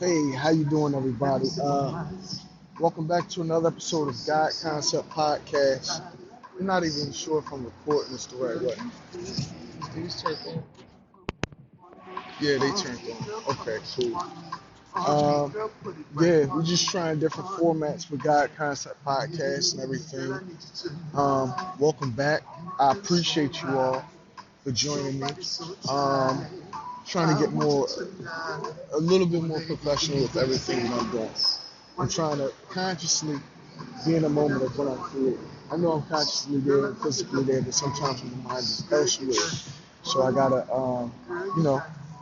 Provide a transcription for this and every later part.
Hey, how you doing, everybody? Welcome back to another episode of God Concept Podcast. I'm not even sure if I'm recording this the right way. These turned on? Yeah, they turned on. Okay, cool. Yeah, we're just trying different formats for God Concept Podcast and everything. Welcome back. I appreciate you all for joining me. Trying to get a little bit more professional with everything that I'm doing. I'm trying to consciously be in the moment of what I'm creating. I know I'm consciously there and physically there, but sometimes my mind is elsewhere. So I gotta,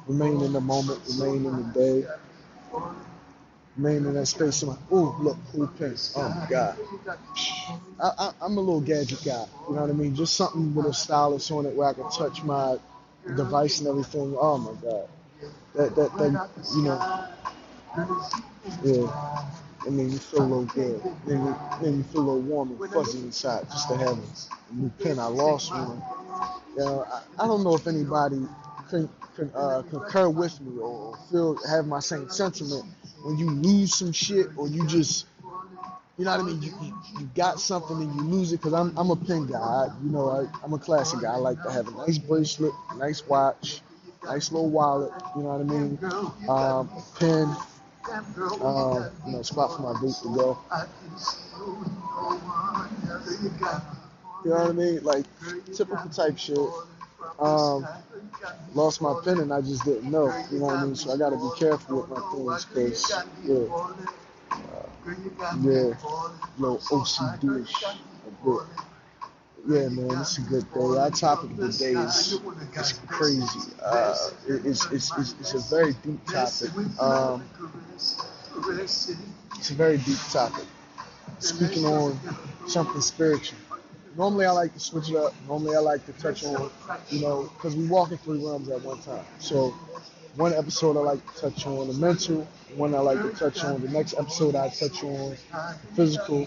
remain in the moment, remain in the day, remain in that space. Oh, look, cool pen. Oh my God. I'm a little gadget guy. You know what I mean? Just something with a stylus on it where I can touch my device and everything. Oh my God. That yeah. I mean, you feel a little good. Then you feel a little warm and fuzzy inside just to have a new pen. I lost one. I don't know if anybody can concur with me or have my same sentiment when you lose some shit or you just, you know what I mean? You got something and you lose it because I'm a pen guy. I'm a classic guy. I like to have a nice bracelet, nice watch, nice little wallet. You know what I mean? Pen. Spot for my boot to go. You know what I mean? Like typical type shit. Lost my pen and I just didn't know. You know what I mean? So I got to be careful with my things because little OCD-ish a bit. Yeah, man, it's a good day. Our topic of the day is crazy. It's a very deep topic. It's a very deep topic. Speaking on something spiritual. Normally I like to switch it up. Normally I like to touch on, because we walk in three realms at one time. So one episode I like to touch on the mental, one I like to touch on. The next episode I touch on physical.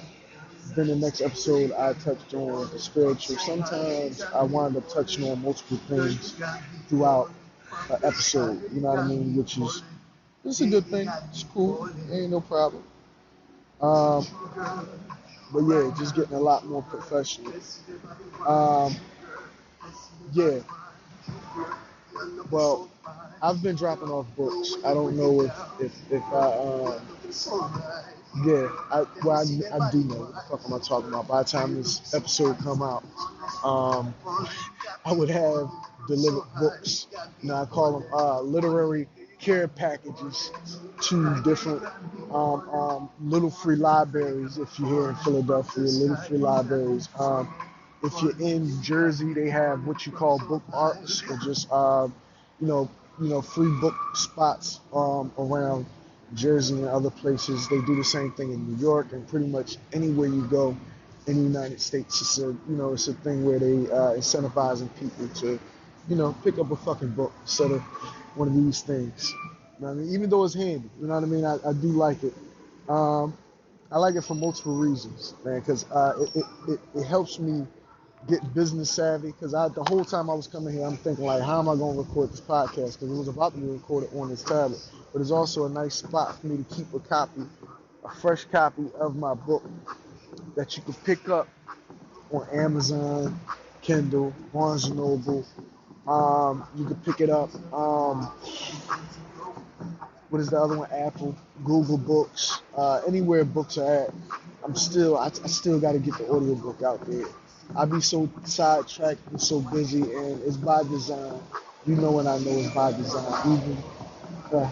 Then the next episode I touched on the spiritual. Sometimes I wind up touching on multiple things throughout an episode. You know what I mean? Which is it's a good thing. It's cool. Ain't no problem. But yeah, just getting a lot more professional. Yeah. Well, I've been dropping off books. I don't know if I I do know what the fuck am I talking about. By the time this episode come out, I would have delivered books. I call them literary care packages to different little free libraries. If you're here in Philadelphia, little free libraries. If you're in Jersey, they have what you call book arts, or just free book spots around Jersey and other places. They do the same thing in New York and pretty much anywhere you go in the United States. It's a thing where they incentivizing people to, pick up a fucking book instead of one of these things. You know what I mean? Even though it's handy, you know what I mean? I do like it. I like it for multiple reasons, man, because it helps me get business savvy. Because the whole time I was coming here, I'm thinking like, how am I going to record this podcast? Because it was about to be recorded on this tablet. But it's also a nice spot for me to keep a fresh copy of my book that you can pick up on Amazon, Kindle, Barnes and Noble. You can pick it up. What is the other one? Apple, Google Books, anywhere books are at. I still got to get the audiobook out there. I be so sidetracked and so busy, and it's by design. You know what I know is by design. I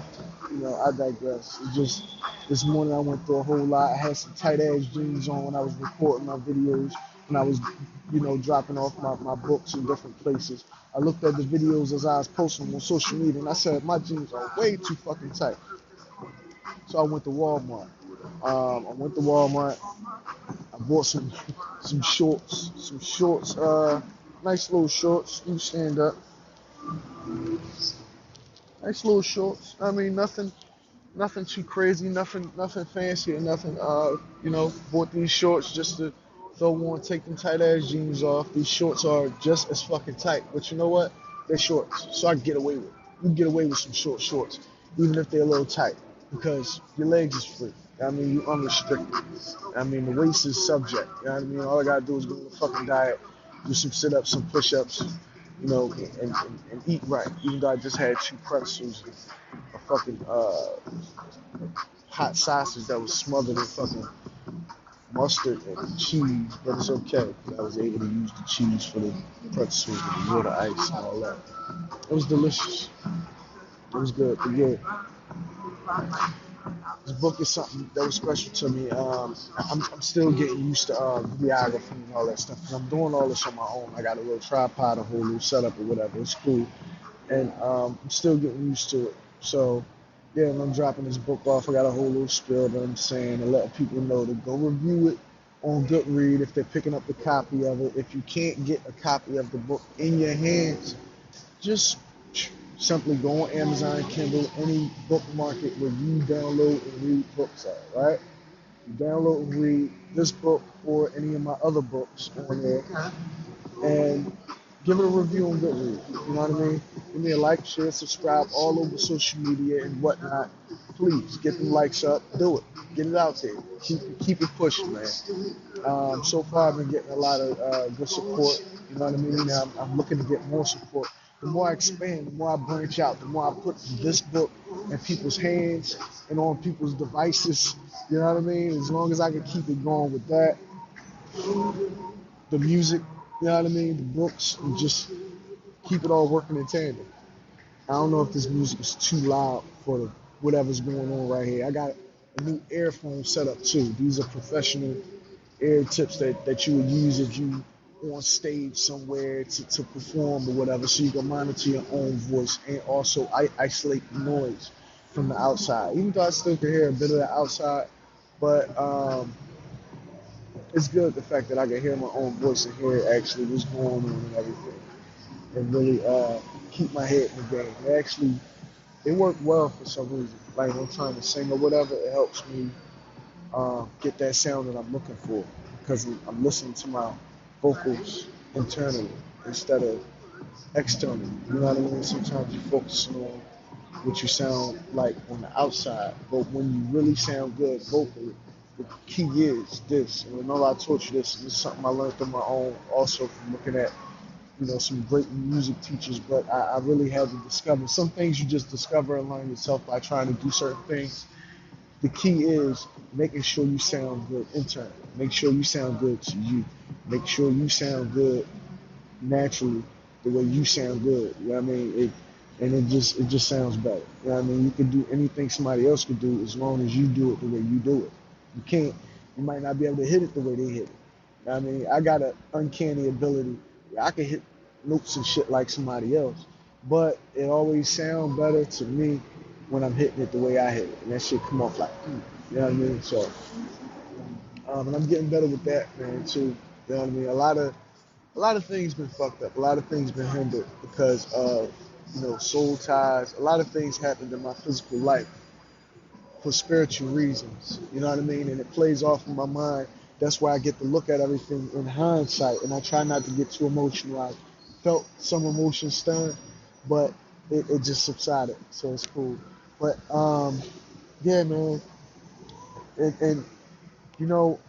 digress. It's just this morning I went through a whole lot. I had some tight ass jeans on when I was recording my videos, when I was, dropping off my books in different places. I looked at the videos as I was posting them on social media, and I said my jeans are way too fucking tight. So I went to Walmart. I bought some shorts, nice little shorts. You stand up. Nice little shorts. I mean, nothing too crazy, nothing fancy or nothing. Bought these shorts just to throw on, take them tight ass jeans off. These shorts are just as fucking tight, but you know what? They're shorts, so I can get away with it. You can get away with some short shorts, even if they're a little tight. because your legs is free. I mean, you unrestricted. I mean, the waist is subject. You know what I mean? All I gotta do is go on a fucking diet, do some sit-ups, some push-ups, you know, and eat right. Even though I just had 2 pretzels and a fucking hot sausage that was smothered in fucking mustard and cheese, but it's okay because I was able to use the cheese for the pretzels and the water ice and all that. It was delicious. It was good. But yeah, this book is something that was special to me. I'm still getting used to videography and all that stuff because I'm doing all this on my own. I got a little tripod, a whole little setup or whatever. It's cool, and I'm still getting used to it. So yeah, and I'm dropping this book off. I got a whole little spiel that I'm saying and letting people know to go review it on Goodread if they're picking up the copy of it. If you can't get a copy of the book in your hands, just simply go on Amazon, Kindle, any book market where you download and read books at, right? You download and read this book or any of my other books on there and give it a review on Goodreads. You know what I mean? Give me a like, share, subscribe all over social media and whatnot. Please get them likes up. Do it. Get it out there. Keep it pushing, man. So far, I've been getting a lot of good support. You know what I mean? I'm looking to get more support. The more I expand, the more I branch out, the more I put this book in people's hands and on people's devices. You know what I mean? As long as I can keep it going with that, the music, you know what I mean? The books, and just keep it all working in tandem. I don't know if this music is too loud for whatever's going on right here. I got a new earphone set up too. These are professional ear tips that you would use if you on stage somewhere to perform or whatever, so you can monitor your own voice and also isolate the noise from the outside. Even though I still can hear a bit of the outside, but it's good the fact that I can hear my own voice and hear actually what's going on and everything, and really keep my head in the game. It worked well for some reason. Like when I'm trying to sing or whatever, it helps me get that sound that I'm looking for because I'm listening to my vocals internally instead of externally. You know what I mean? Sometimes you focus on what you sound like on the outside, but when you really sound good vocally, the key is this. And remember, I taught you this. And this is something I learned on my own, also from looking at some great music teachers. But I really had to discover some things you just discover and learn yourself by trying to do certain things. The key is making sure you sound good internally. Make sure you sound good to you. Make sure you sound good naturally, the way you sound good. You know what I mean? It just sounds better. You know what I mean? You can do anything somebody else could do as long as you do it the way you do it. You might not be able to hit it the way they hit it. You know what I mean? I got an uncanny ability. I can hit notes and shit like somebody else, but it always sounds better to me when I'm hitting it the way I hit it, and that shit come off like, you know what I mean? So, and I'm getting better with that, man, too. You know what I mean? A lot of things been fucked up. A lot of things been hindered because of, soul ties. A lot of things happened in my physical life for spiritual reasons. You know what I mean? And it plays off in my mind. That's why I get to look at everything in hindsight, and I try not to get too emotional. I felt some emotion stirring, but it just subsided, so it's cool. But yeah, man, and you know,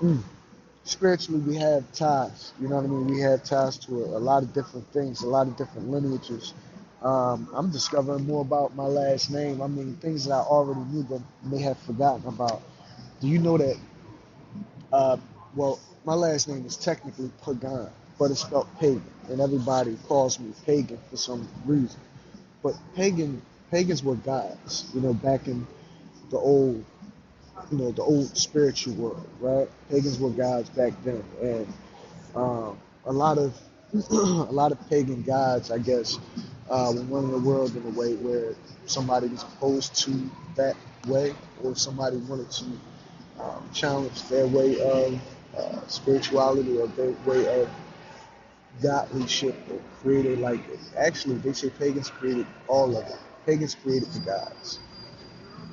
mm, spiritually we have ties. You know what I mean? We have ties to a lot of different things, a lot of different lineages. I'm discovering more about my last name. I mean, things that I already knew but may have forgotten about. Do you know that? Uh, well, my last name is technically Pagan, but it's spelled pagan, and everybody calls me pagan for some reason. But pagans were gods, back in the old, the old spiritual world, right? Pagans were gods back then, and a lot of a lot of pagan gods, I guess, were running the world in a way where somebody was opposed to that way, or somebody wanted to challenge their way of spirituality or their way of godlyship or created like it. Actually, they say pagans created all of it. Pagans created the gods.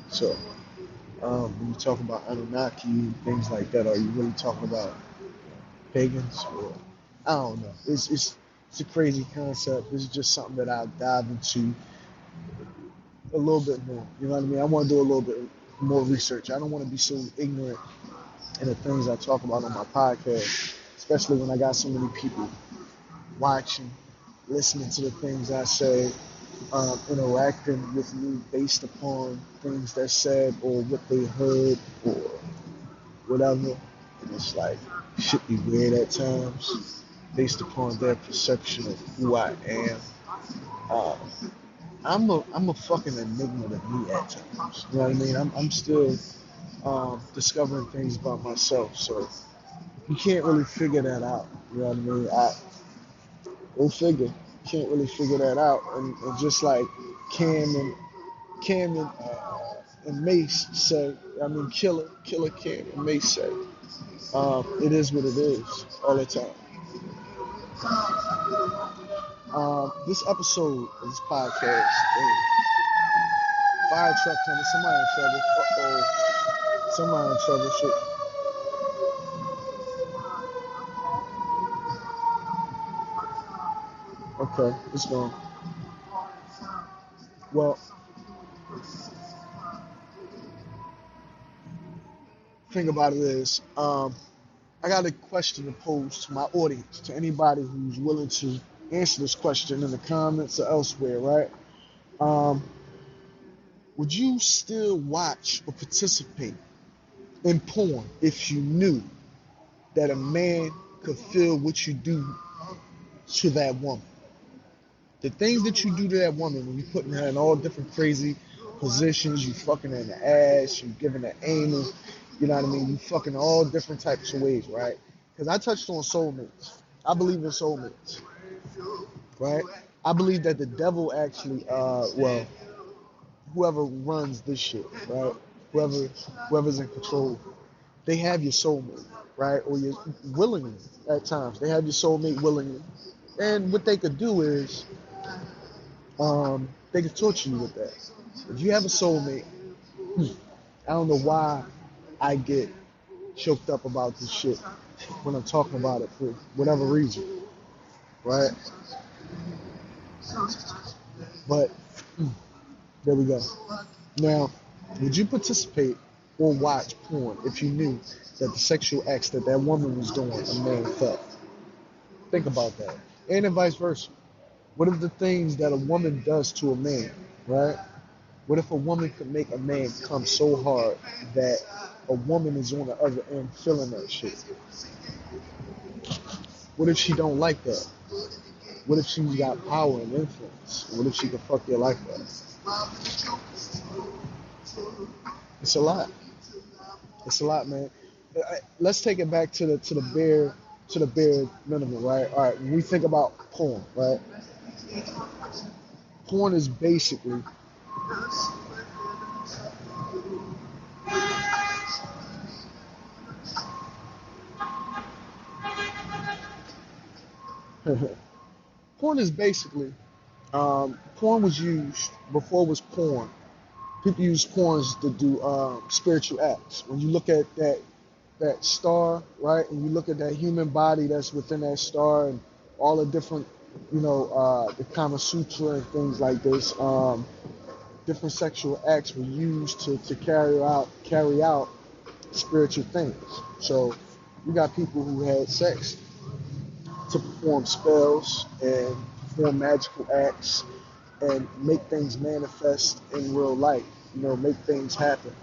So when you talk about Anunnaki and things like that, are you really talking about pagans? Or I don't know. It's a crazy concept. It's just something that I dive into a little bit more. You know what I mean? I want to do a little bit more research. I don't want to be so ignorant in the things I talk about on my podcast, especially when I got so many people watching, listening to the things I say, interacting with me based upon things that's said or what they heard or whatever. And it's like, shit be weird at times based upon their perception of who I am. Uh, I'm a fucking enigma to me at times. You know what I mean? I'm still discovering things about myself, so you can't really figure that out. You know what I mean? Go figure. Can't really figure that out, and just like Cam and and Mace say, I mean Killer Cam and Mace say, it is what it is all the time. This episode of this podcast, fire truck coming, somebody in trouble. Somebody in trouble. Shit. Okay, it's gone. Well, thing about it is, I got a question to pose to my audience, to anybody who's willing to answer this question in the comments or elsewhere, right? Um, would you still watch or participate in porn if you knew that a man could feel what you do to that woman? The things that you do to that woman when you putting her in all different crazy positions, you fucking her in the ass, you giving her anal, you know what I mean? You fucking all different types of ways, right? Because I touched on soulmates. I believe in soulmates, right? I believe that the devil actually, well, whoever runs this shit, right? Whoever's in control, they have your soulmate, right? Or your willingly at times. They have your soulmate willingly. And what they could do is they could torture you with that. If you have a soulmate, I don't know why I get choked up about this shit when I'm talking about it for whatever reason, right? But there we go. Now, would you participate or watch porn if you knew that the sexual acts that that woman was doing, a man felt? Think about that. And then vice versa. What if the things that a woman does to a man, right? What if a woman could make a man come so hard that a woman is on the other end feeling that shit? What if she don't like that? What if she got power and influence? What if she could fuck your life up? It's a lot. It's a lot, man. Let's take it back to the bare minimum, right? All right. When we think about porn, right? Porn is basically porn is basically porn was used before it was porn. People use porns to do spiritual acts. When you look at that star, right, and you look at that human body that's within that star and all the different, the Kama Sutra and things like this, different sexual acts were used to carry out spiritual things. So you got people who had sex to perform spells and perform magical acts and make things manifest in real life, make things happen,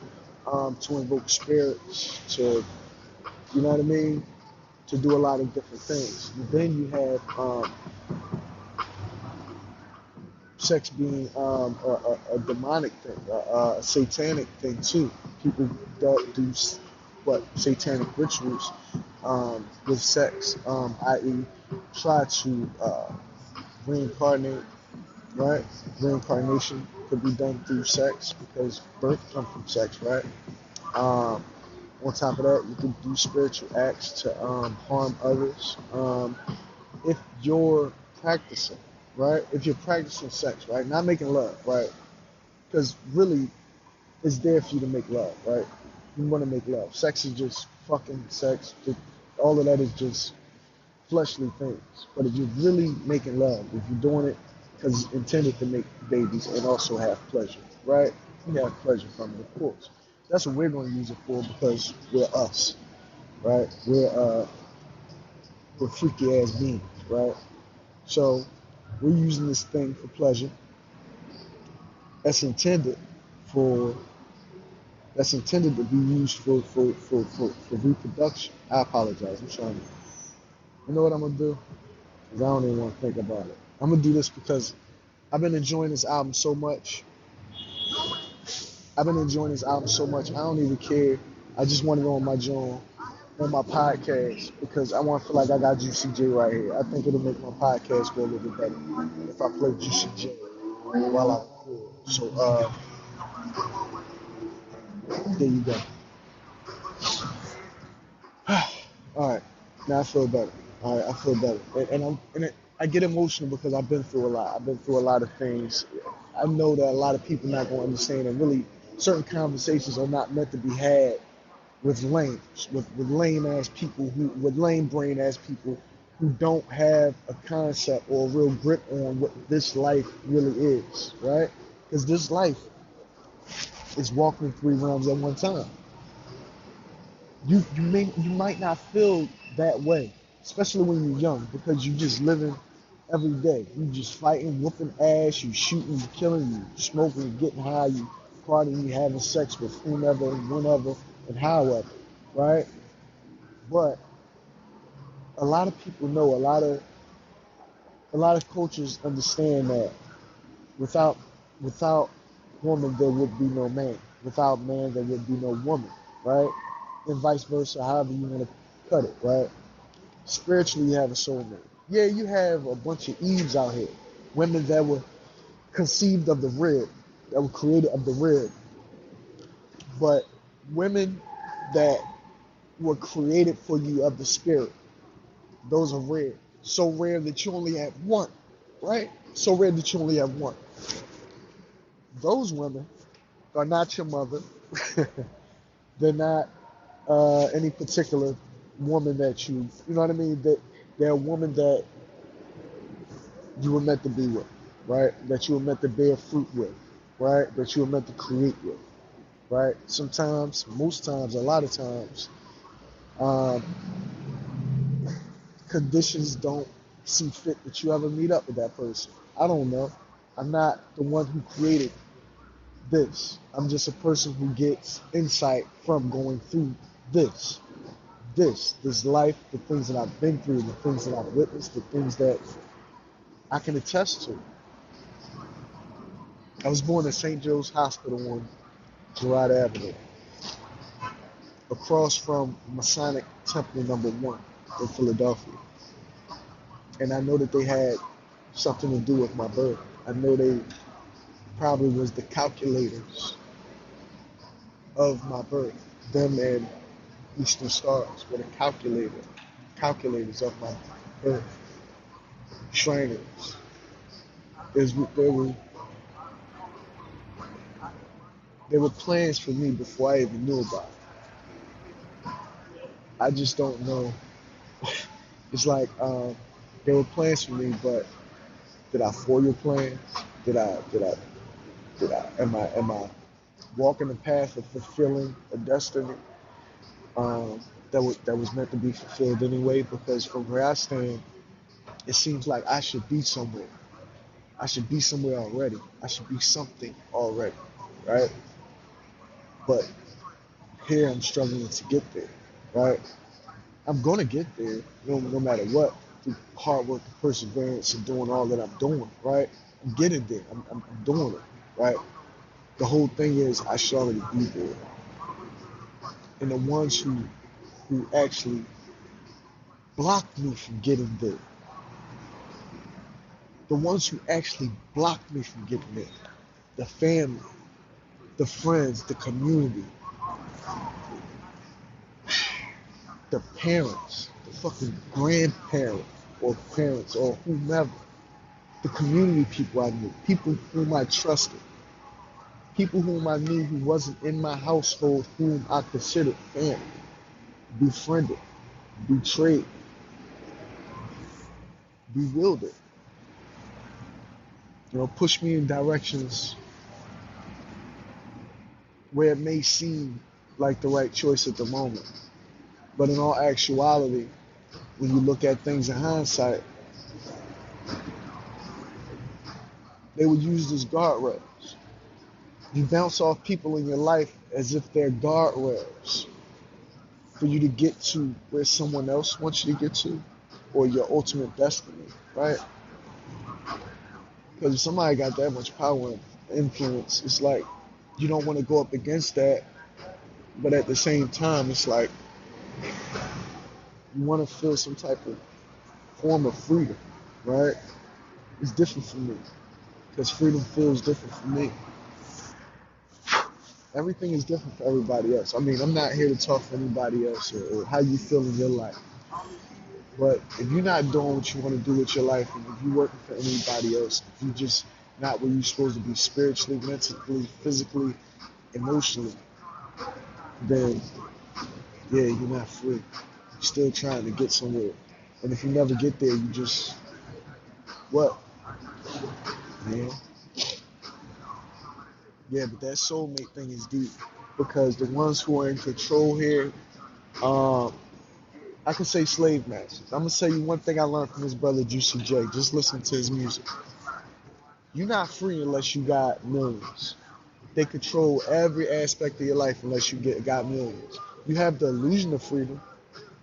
to invoke spirits, to, you know what I mean, to do a lot of different things. And then you have sex being a demonic thing, a satanic thing too. People do satanic rituals with sex, i.e., try to reincarnate. Right? Reincarnation could be done through sex because birth comes from sex, right? On top of that, you can do spiritual acts to harm others. If you're practicing, right? If you're practicing sex, right? Not making love, right? Because really, it's there for you to make love, right? You want to make love. Sex is just fucking sex. All of that is just fleshly things. But if you're really making love, if you're doing it because it's intended to make babies and also have pleasure, right? We have pleasure from it, of course. That's what we're going to use it for because we're us, right? We're freaky ass beings, right? So we're using this thing for pleasure. That's intended for that's intended to be used for reproduction. I apologize. I'm trying to. You know what I'm gonna do? Because I don't even want to think about it. I'm gonna do this because I've been enjoying this album so much. I've been enjoying this album so much. I don't even care. I just want to go on my joint, on my podcast, because I want to feel like I got Juicy J right here. I think it'll make my podcast go a little bit better if I play Juicy J while I record. So, there you go. All right, now I feel better. All right, I feel better, I get emotional because I've been through a lot. I've been through a lot of things. I know that a lot of people not going to understand, and really, certain conversations are not meant to be had with lames, with lame ass people with lame brain ass people who don't have a concept or a real grip on what this life really is, right? Because this life is walking 3 realms at one time. You might not feel that way, especially when you're young, because you just living every day. You just fighting, whooping ass, you shooting, you killing, you smoking, you getting high, you partying, you having sex with whomever and whenever and however, right? But a lot of people know, a lot of cultures understand that without without woman there would be no man. Without man there would be no woman, right? And vice versa, however you want to cut it, right? Spiritually, you have a soulmate. Yeah, you have a bunch of Eves out here, women that were conceived of the rib, that were created of the rib, but women that were created for you of the spirit, those are rare. So rare that you only have one, right? So rare that you only have one. Those women are not your mother. They're not any particular woman that you know what I mean? They're a woman that you were meant to be with, right? That you were meant to bear fruit with, right? That you were meant to create with, right? Sometimes, most times, a lot of times, um, conditions don't see fit that you ever meet up with that person. I don't know. I'm not the one who created this. I'm just a person who gets insight from going through this. This life, the things that I've been through, the things that I've witnessed, the things that I can attest to. I was born at St. Joe's Hospital on Girard Avenue, across from Masonic Temple #1 in Philadelphia. And I know that they had something to do with my birth. I know they probably was the calculators of my birth. Them and Eastern Stars were the calculators of my birth. Shriners. There were plans for me before I even knew about it. I just don't know. It's like there were plans for me, but did I foil your plans? Am I walking the path of fulfilling a destiny that was meant to be fulfilled anyway? Because from where I stand, it seems like I should be somewhere. I should be somewhere already. I should be something already, right? But here I'm struggling to get there, right? I'm gonna get there, no matter what, through hard work and perseverance and doing all that I'm doing, right? I'm getting there. I'm doing it, right? The whole thing is I should already be there. And the ones who actually blocked me from getting there, the ones who actually blocked me from getting there, the family, the friends, the community, the parents, the fucking grandparents or parents or whomever, the community people I knew, people whom I trusted, people whom I knew who wasn't in my household, whom I considered family, befriended, betrayed, bewildered. push me in directions where it may seem like the right choice at the moment. But in all actuality, when you look at things in hindsight, they were used as guardrails. You bounce off people in your life as if they're guardrails for you to get to where someone else wants you to get to, or your ultimate destiny, right? Because if somebody got that much power and influence, it's like you don't want to go up against that, but at the same time, it's like you want to feel some type of form of freedom, right? It's different for me because freedom feels different for me. Everything is different for everybody else. I mean, I'm not here to talk for anybody else or how you feel in your life. But if you're not doing what you want to do with your life, and if you're working for anybody else, if you're just not where you're supposed to be spiritually, mentally, physically, emotionally, then yeah, you're not free. You're still trying to get somewhere. And if you never get there, you just, what? Yeah. Yeah, but that soulmate thing is deep because the ones who are in control here, um, I can say slave masters. I'm gonna tell you one thing I learned from this brother Juicy J. Just listen to his music. You're not free unless you got millions. They control every aspect of your life unless you got millions. You have the illusion of freedom.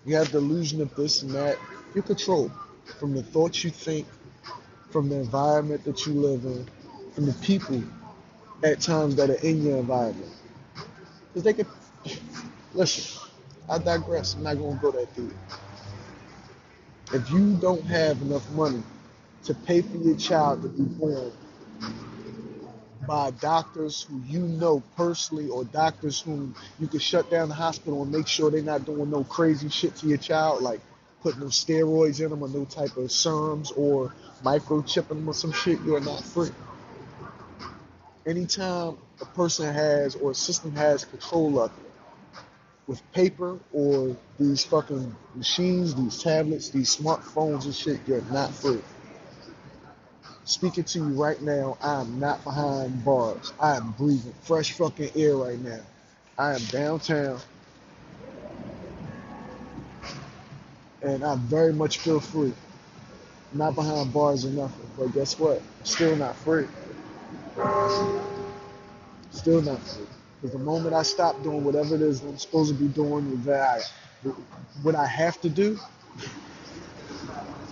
You have the illusion of this and that. You're controlled from the thoughts you think, from the environment that you live in, from the people at times that are in your environment. Because they could, listen, I digress. I'm not going to go that deep. If you don't have enough money to pay for your child to be born by doctors who you know personally or doctors whom you can shut down the hospital and make sure they're not doing no crazy shit to your child, like putting no steroids in them or no type of serums or microchipping them or some shit, you are not free. Anytime a person has or a system has control of it with paper or these fucking machines, these tablets, these smartphones and shit, you're not free. Speaking to you right now, I am not behind bars. I am breathing fresh fucking air right now. I am downtown and I very much feel free. Not behind bars or nothing, but guess what? Still not free. Still not free. Because the moment I stop doing whatever it is I'm supposed to be doing, what I have to do,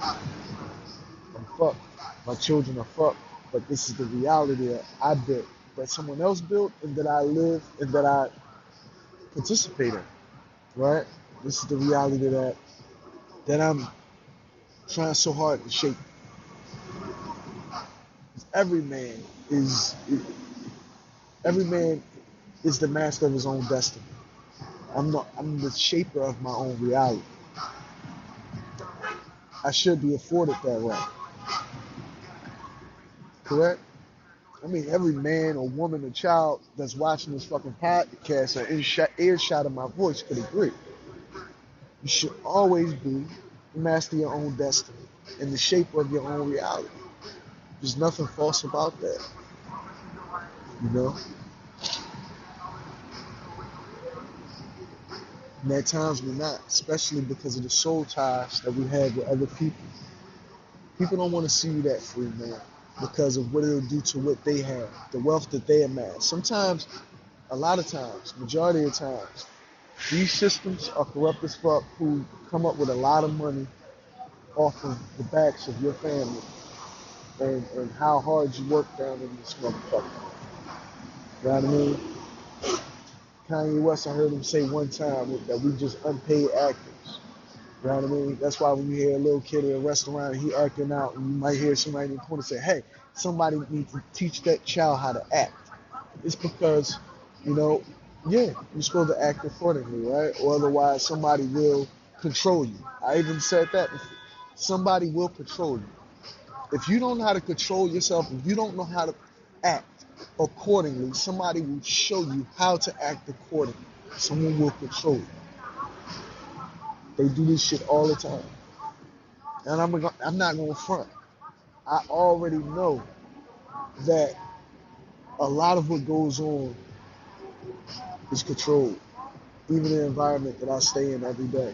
I'm fucked. My children are fucked. But this is the reality that I built, that someone else built, and that I live and that I participate in. Right? This is the reality that I'm trying so hard to shape. Every man is every man is the master of his own destiny. I'm the shaper of my own reality. I should be afforded that right. Correct? I mean, every man or woman or child that's watching this fucking podcast or earshot of my voice could agree. You should always be the master of your own destiny and the shaper of your own reality. There's nothing false about that. You know? And at times we're not, especially because of the soul ties that we have with other people. People don't want to see you that free, man, because of what it'll do to what they have, the wealth that they amass. Sometimes, a lot of times, majority of times, these systems are corrupt as fuck who come up with a lot of money off of the backs of your family and how hard you work down in this motherfucker. You know what I mean? Kanye West, I heard him say one time that we just unpaid actors. You know what I mean? That's why when you hear a little kid at a restaurant and he acting out, and you might hear somebody in the corner say, hey, somebody needs to teach that child how to act. It's because, yeah, you're supposed to act accordingly, right? Or otherwise somebody will control you. I even said that before. Somebody will control you. If you don't know how to control yourself, if you don't know how to act accordingly, somebody will show you how to act accordingly. Someone will control you. They do this shit all the time. And I'm not going to front. I already know that a lot of what goes on is controlled. Even the environment that I stay in every day,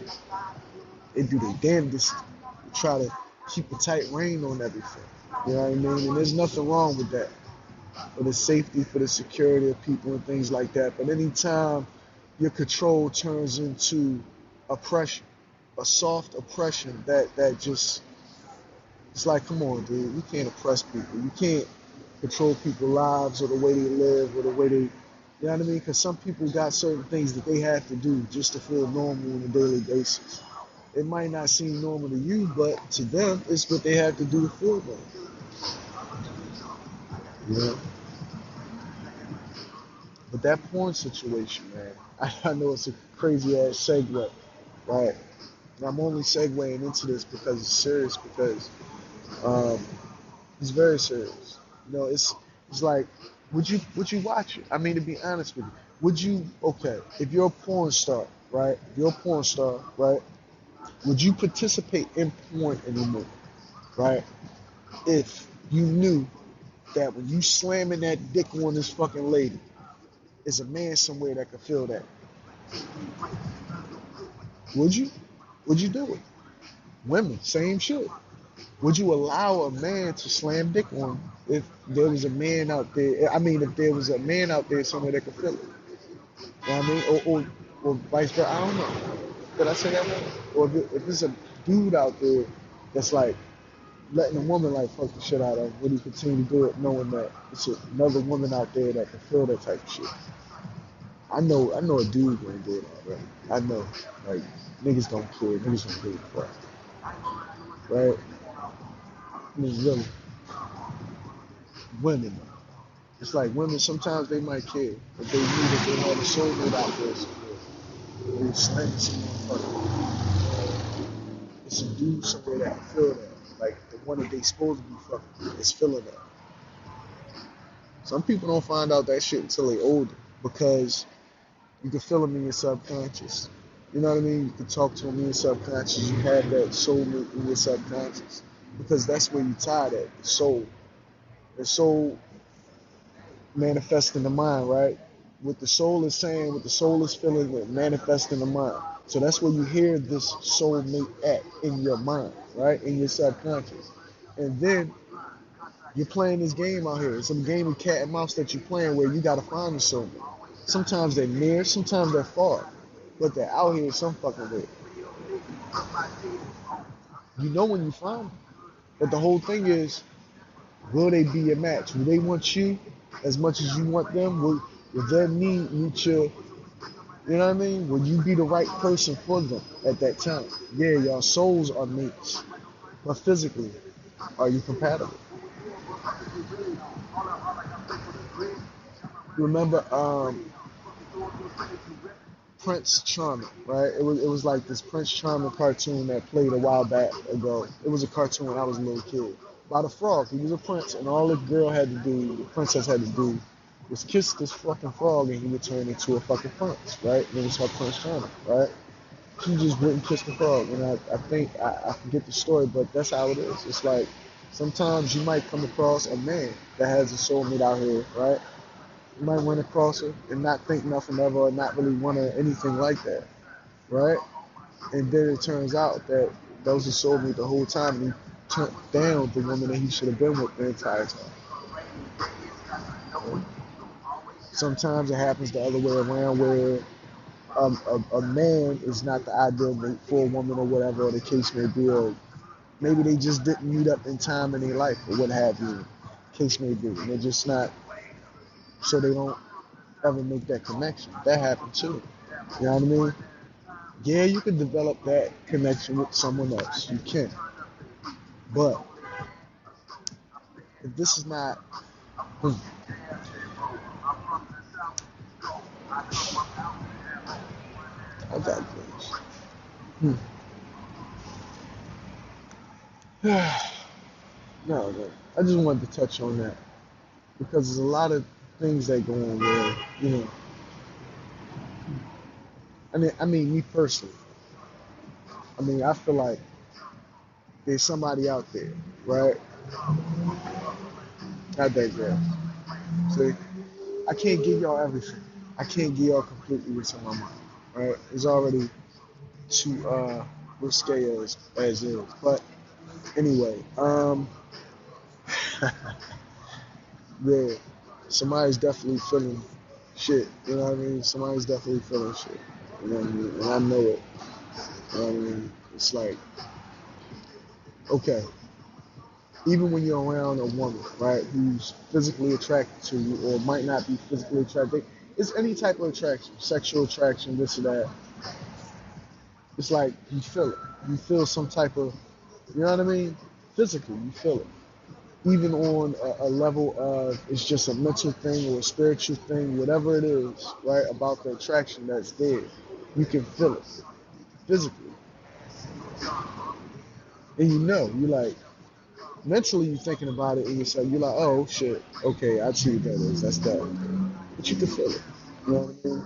they do their damnedest to try to keep a tight rein on everything. You know what I mean? And there's nothing wrong with that for the safety, for the security of people and things like that. But anytime your control turns into oppression, a soft oppression that just, it's like, come on, dude, you can't oppress people. You can't control people's lives or the way they live or the way they, you know what I mean? Because some people got certain things that they have to do just to feel normal on a daily basis. It might not seem normal to you, but to them, it's what they have to do to feel normal. You know? But that porn situation, man, I know it's a crazy ass segue, right? And I'm only segueing into this because it's serious, because um, it's very serious. You know, it's like, would you watch it? I mean, to be honest with you, would you? Okay, if you're a porn star, right? If you're a porn star, right? Would you participate in porn anymore, right? If you knew that when you slamming that dick on this fucking lady, there's a man somewhere that could feel that. Would you? Would you do it? Women, same shit. Would you allow a man to slam dick on you if there was a man out there? I mean, if there was a man out there somewhere that could feel it. You know what I mean? Or vice versa. I don't know. Did I say that right? Or if there's a dude out there that's like letting a woman like fuck the shit out of him, would he continue to do it knowing that it's another woman out there that can feel that type of shit? I know a dude gonna do it already. I know. Like, niggas don't care. Niggas don't give a fuck. Right? I mean, really. Women. It's like women, sometimes they might care if they knew that they had a soulmate out there somewhere. They slang some motherfucker. It's a dude somewhere that can feel that. Like the one that they supposed to be fucking is feeling that. Some people don't find out that shit until they older, because you can feel them in your subconscious. You know what I mean? You can talk to them in your subconscious. You have that soulmate in your subconscious, because that's where you tied at, the soul. The soul manifests in the mind, right? What the soul is saying, what the soul is feeling, it manifests in the mind. So that's where you hear this soulmate at, in your mind, right? In your subconscious. And then you're playing this game out here. It's some game of cat and mouse that you're playing where you gotta find the soulmate. Sometimes they're near, sometimes they're far, but they're out here some fucking way. You know when you find them. But the whole thing is, will they be a match? Will they want you as much as you want them? Will their need meet your, you know what I mean? Will you be the right person for them at that time? Yeah, y'all souls are mates, but physically, are you compatible? Remember Prince Charming, right? It was like this Prince Charming cartoon that played a while back ago. It was a cartoon when I was a little kid. About a frog. He was a prince, and all the girl had to do, the princess had to do, was kiss this fucking frog, and he would turn into a fucking prince, right? And it was her Prince Charming, right? She just wouldn't kiss the frog, and I think I forget the story, but that's how it is. It's like sometimes you might come across a man that has a soulmate out here, right? You might run across her and not think nothing of her, or not really want her, anything like that, right? And then it turns out that those who sold me the whole time, and he turned down the woman that he should have been with the entire time. Sometimes it happens the other way around, where a man is not the ideal mate for a woman, or whatever, or the case may be, or maybe they just didn't meet up in time in their life, or what have you, case may be. And they're just not, so they don't ever make that connection. That happened too. You know what I mean? Yeah, you can develop that connection with someone else. You can. But if this is not, I got this. No, no, I just wanted to touch on that, because there's a lot of things that go on where, you know, I mean, me personally, I mean, I feel like there's somebody out there, right, I digress. See, I can't give y'all everything. I can't give y'all completely what's in my mind. Right? It's already too risque as is. But anyway, yeah, somebody's definitely feeling shit. You know what I mean? Somebody's definitely feeling shit. You know what I mean? And I know it. You know what I mean? It's like, okay, even when you're around a woman, right, who's physically attracted to you or might not be physically attracted, it's any type of attraction, sexual attraction, this or that. It's like you feel it. You feel some type of, you know what I mean? Physically, you feel it. Even on a level of it's just a mental thing or a spiritual thing, whatever it is, right, about the attraction that's there, you can feel it physically. And you know, you like, mentally you're thinking about it and you're like, oh shit, okay, I see what that is. That's that. But you can feel it. You know what I mean?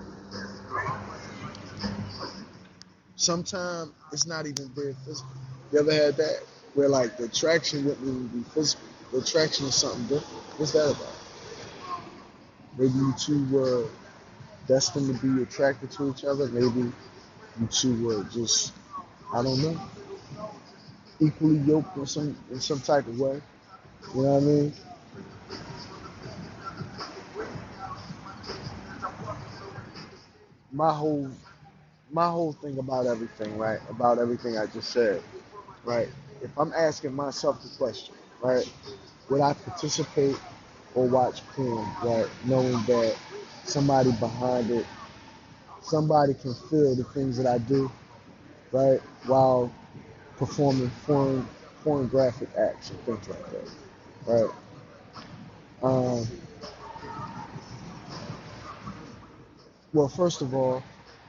Sometimes it's not even very physical. You ever had that? Where like the attraction wouldn't even be physical. The attraction is something different. What's that about? Maybe you two were destined to be attracted to each other. Maybe you two were just, I don't know, equally yoked in some type of way. You know what I mean? My whole my whole thing about everything, right? About everything I just said, right? If I'm asking myself the question, right, would I participate or watch porn, right, knowing that somebody behind it, somebody can feel the things that I do, right, while performing pornographic acts and things like that, right? Um, well, first of all,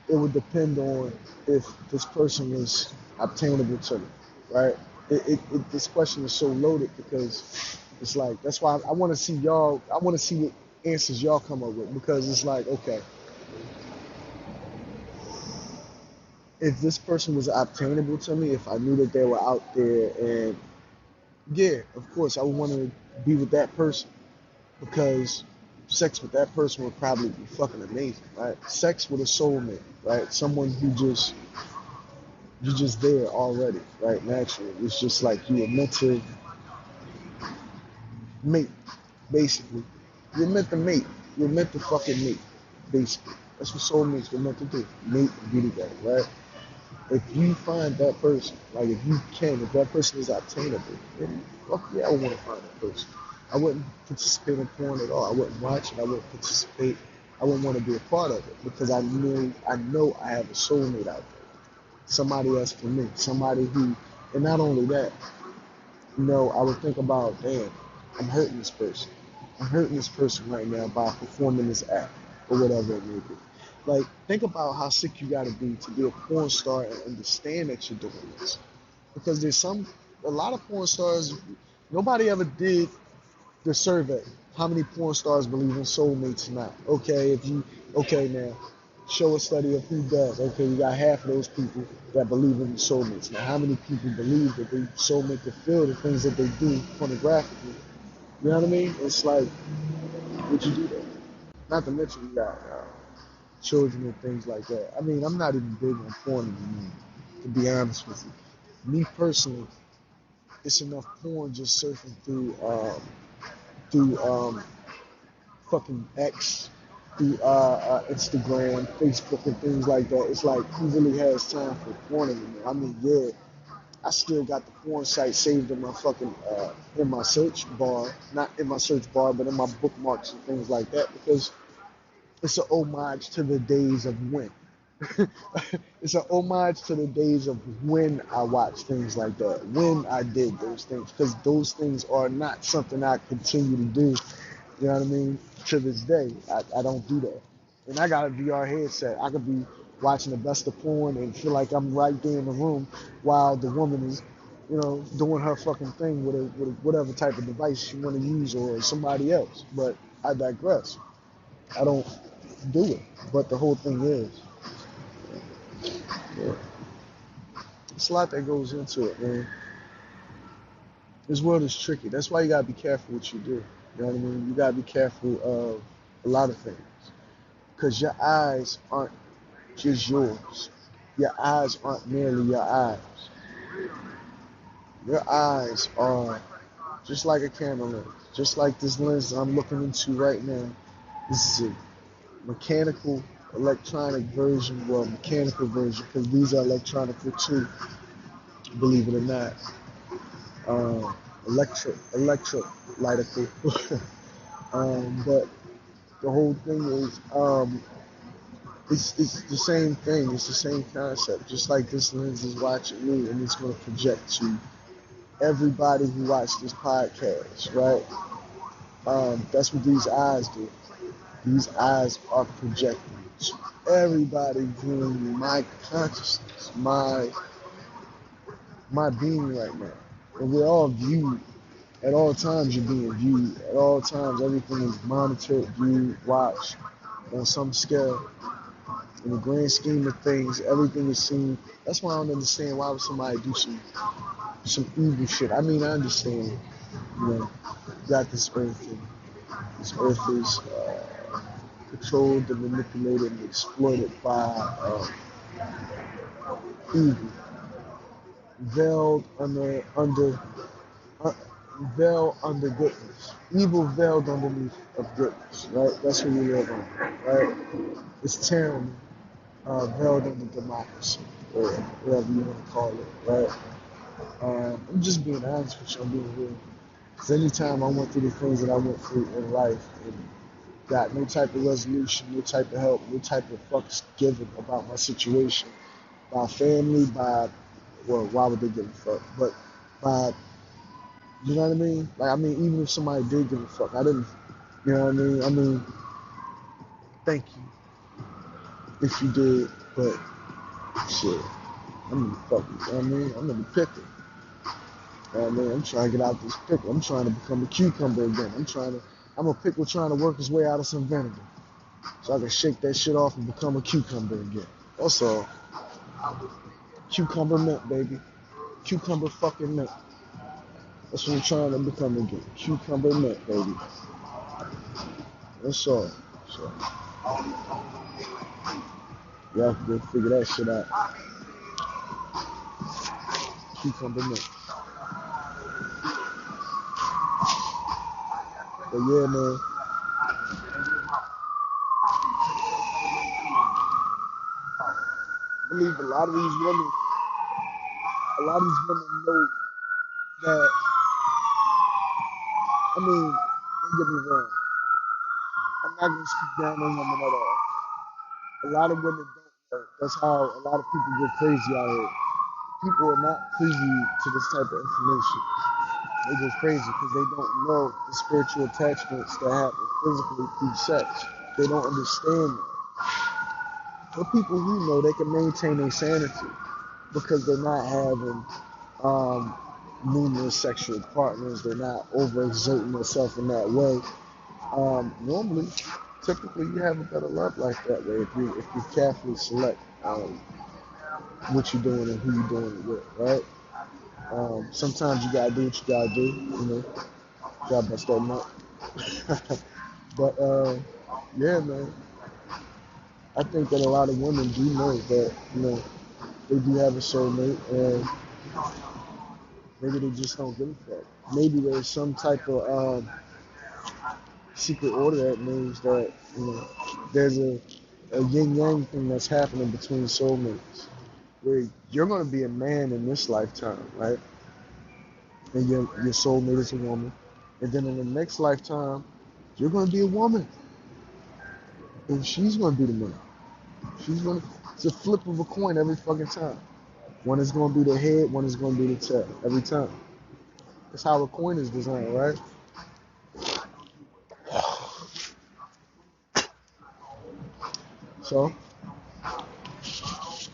it would depend on if this person was obtainable to me, right? This question is so loaded because it's like that's why I want to see y'all. I want to see what answers y'all come up with because it's like, okay, if this person was obtainable to me, if I knew that they were out there, and yeah, of course, I would want to be with that person because sex with that person would probably be fucking amazing, right? Sex with a soulmate, right? Someone who just you're just there already, right? Naturally, it's just like you were meant to mate, basically. You're meant to mate. You're meant to fucking mate, basically. That's what soulmates were meant to do, mate and be together, right? If you find that person, like if you can, if that person is obtainable, then fuck yeah, I would want to find that person. I wouldn't participate in porn at all. I wouldn't watch it. I wouldn't participate. I wouldn't want to be a part of it because I know I have a soulmate out there. Somebody else for me. Somebody who, and not only that, I would think about, damn, I'm hurting this person. I'm hurting this person right now by performing this act or whatever it may be. Like, think about how sick you gotta be to be a porn star and understand that you're doing this. Because a lot of porn stars, nobody ever did the survey. How many porn stars believe in soulmates or not? Okay, now, show a study of who does. Okay, you got half of those people that believe in soulmates. Now, how many people believe that they soulmate can feel the things that they do pornographically? You know what I mean? It's like, would you do that? Not to mention you got children and things like that. I mean, I'm not even big on porn anymore, to be honest with you. Me personally, it's enough porn just surfing through fucking X, through Instagram, Facebook, and things like that. It's like who really has time for porn anymore? I mean, yeah, I still got the porn site saved in my fucking in my search bar, not in my search bar, but in my bookmarks and things like that because it's an homage to the days of when. It's an homage to the days of when I watched things like that, when I did those things, because those things are not something I continue to do. You know what I mean? To this day, I don't do that. And I got a VR headset. I could be watching the best of porn and feel like I'm right there in the room while the woman is, doing her fucking thing with whatever type of device she want to use or somebody else. But I digress. I don't do it. But the whole thing is, yeah, it's a lot that goes into it, man. This world is tricky. That's why you gotta be careful what you do. You know what I mean? You gotta be careful of a lot of things. Because your eyes aren't just yours. Your eyes aren't merely your eyes. Your eyes are just like a camera lens, just like this lens that I'm looking into right now. This is a mechanical, electronic version, well, mechanical version, because these are electronical too, believe it or not. Electrolytical. But the whole thing is, it's the same thing. It's the same concept. Just like this lens is watching me, and it's going to project to everybody who watched this podcast, right? That's what these eyes do. These eyes are projecting to everybody viewing my consciousness, my being right now. And we're all viewed. At all times you're being viewed. At all times everything is monitored, viewed, watched on some scale. In the grand scheme of things, everything is seen. That's why I don't understand why would somebody do some evil shit. I mean, I understand, you know, you got this earth, and this earth is controlled and manipulated and exploited by evil, veiled uh, veiled under goodness. Evil veiled underneath of goodness, right? That's what we live on, right? It's tyranny veiled under democracy, or whatever you want to call it, right? I'm just being honest with you. I'm being real. Because anytime I went through the things that I went through in life and got no type of resolution, no type of help, no type of fucks given about my situation, by family, by, well, why would they give a fuck? But by, you know what I mean? Like, I mean, even if somebody did give a fuck, I didn't, you know what I mean? I mean, thank you if you did, but shit, I'm in the fucking, you know what I mean? I'm in the pickle. You know what I mean? I'm trying to get out this pickle. I'm trying to become a cucumber again. I'm a pickle trying to work his way out of some vinegar. So I can shake that shit off and become a cucumber again. That's all. Cucumber mint, baby. Cucumber fucking mint. That's what I'm trying to become again. Cucumber mint, baby. That's all. So y'all can go figure that shit out. Cucumber mint. But yeah, man. I believe a lot of these women know that, I mean, don't get me wrong. I'm not gonna speak down on women at all. A lot of women don't know. That's how a lot of people get crazy out here. People are not privy to this type of information. They go crazy because they don't know the spiritual attachments that happen physically through sex. They don't understand that. But people who know, they can maintain their sanity because they're not having um, numerous sexual partners. They're not overexerting themselves in that way. Normally, typically, you have a better love life that way if you carefully select what you're doing and who you're doing it with, right? Sometimes you gotta do what you gotta do, you know. Gotta bust that nut. But yeah, man, I think that a lot of women do know that, you know, they do have a soulmate, and maybe they just don't give a fuck. Maybe there's some type of secret order that means that, you know, there's a yin yang thing that's happening between soulmates, where you're gonna be a man in this lifetime, right? And your soulmate is a woman, and then in the next lifetime, you're gonna be a woman, and she's gonna be the man. She's gonna. It's a flip of a coin every fucking time. One is gonna be the head, one is gonna be the tail every time. That's how a coin is designed, right? So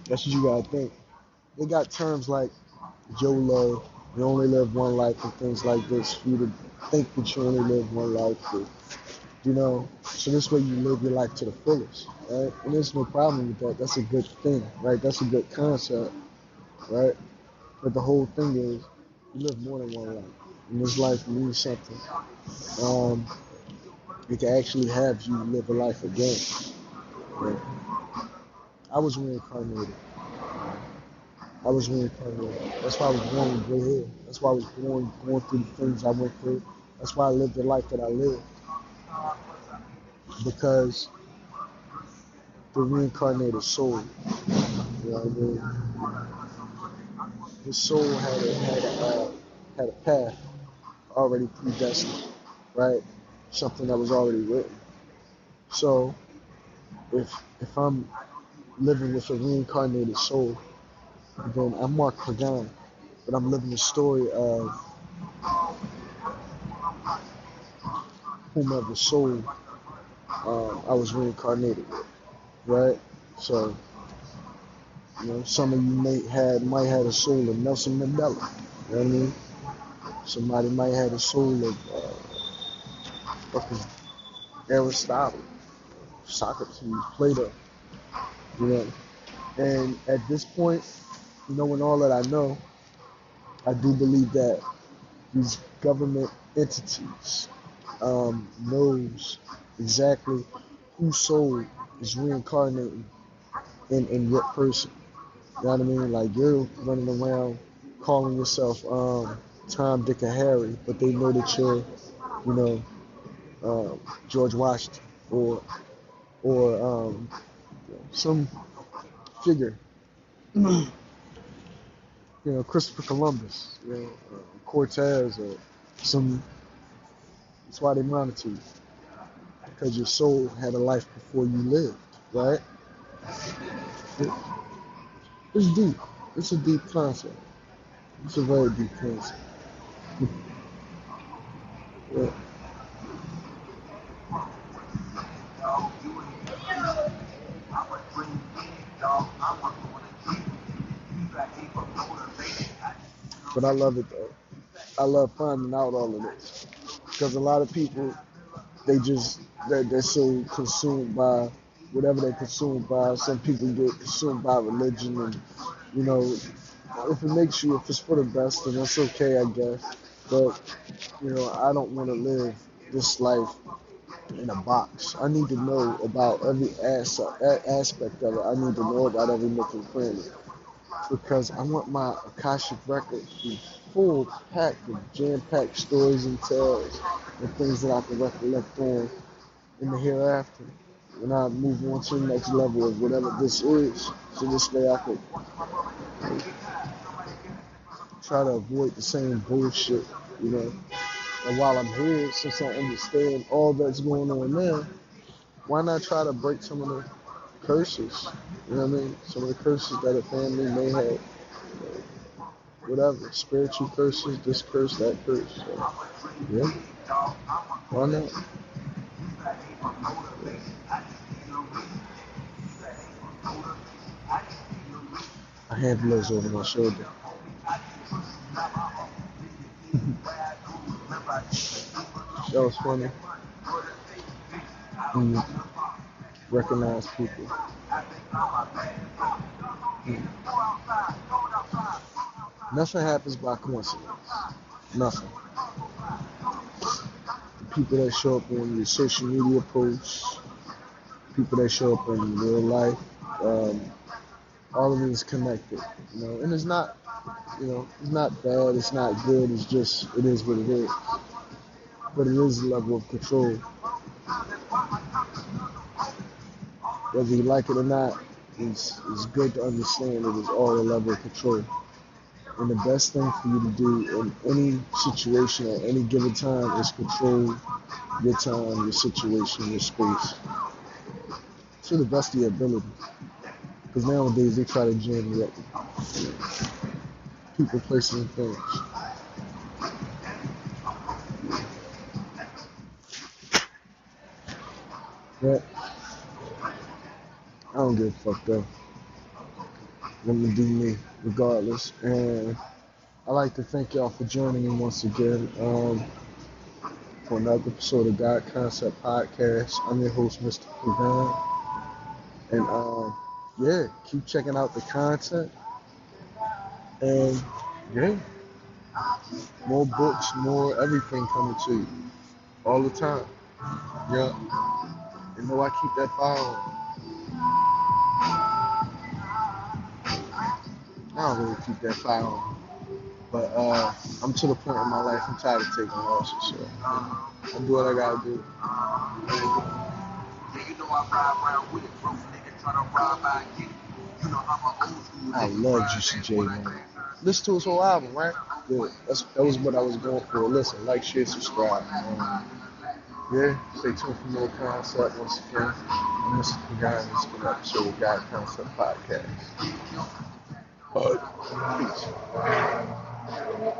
that's what you gotta think. They got terms like YOLO, you only live one life, and things like this for you to think that you only live one life. You know, so this way you live your life to the fullest, right? And there's no problem with that. That's a good thing, right? That's a good concept, right? But the whole thing is, you live more than one life. And this life means something. Um, it can actually have you live a life again. Right? I was reincarnated. I was reincarnated. That's why I was born with gray hair. That's why I was born going through the things I went through. That's why I lived the life that I lived. Because the reincarnated soul, you know what I mean? His soul had a path already predestined, right? Something that was already written. So if I'm living with a reincarnated soul, then I'm Mark Pagan, but I'm living the story of whomever soul I was reincarnated with, right? So, some of you might have a soul of Nelson Mandela. You know what I mean? Somebody might have a soul of fucking Aristotle, Socrates, Plato. You know, and at this point, knowing all that I know, I do believe that these government entities knows exactly whose soul is reincarnating in what person. You know what I mean? Like you're running around calling yourself Tom, Dick, and Harry, but they know that you're, you know, George Washington or some figure, Christopher Columbus, Cortez, or some. That's why they monitor you, because your soul had a life before you lived, right? It's deep. It's a deep concept. It's a very deep concept. Yeah. But I love it though. I love finding out all of this because a lot of people they're so consumed by whatever they're consumed by. Some people get consumed by religion, and you know, if it's for the best, then that's okay, I guess. But I don't want to live this life in a box. I need to know about every aspect of it. I need to know about every nook and cranny because I want my Akashic record to be full, packed with jam-packed stories and tales and things that I can recollect on in the hereafter when I move on to the next level of whatever this is. So this way I could try to avoid the same bullshit, you know. And while I'm here, since I understand all that's going on now, why not try to break some of the curses? You know what I mean? Some of the curses that a family may have. Whatever. Spiritual curses, this curse, that curse. So, yeah. Why not? I have blows over my shoulder. That was funny. Mm. Recognize people. Mm. Nothing happens by coincidence. Nothing. The people that show up on your social media posts, people that show up in real life, um, all of it is connected. And it's not, it's not bad, it's not good, it's just, it is what it is. But it is a level of control. Whether you like it or not, it's good to understand it is all a level of control. And the best thing for you to do in any situation at any given time is control your time, your situation, your space to the best of your ability. Because nowadays they try to jam you up with people, places, and things. But I don't give a fuck though. I'm gonna do me regardless. And I'd like to thank y'all for joining me once again for another episode of God Concept Podcast. I'm your host, Mr. Pagan. And yeah, keep checking out the content. And yeah. more books, more everything coming to you all the time. Yeah, you know I keep that fire on. I don't really keep that fire on, but I'm to the point in my life I'm tired of taking losses, so I do what I gotta do. I love Juicy J, man. Listen to his whole album, right? Good. That was what I was going for. Listen, like, share, subscribe. Yeah, stay tuned for more concept once again. I'm Mr. Guy, and this has been an episode of Guy Concept Podcast. Peace.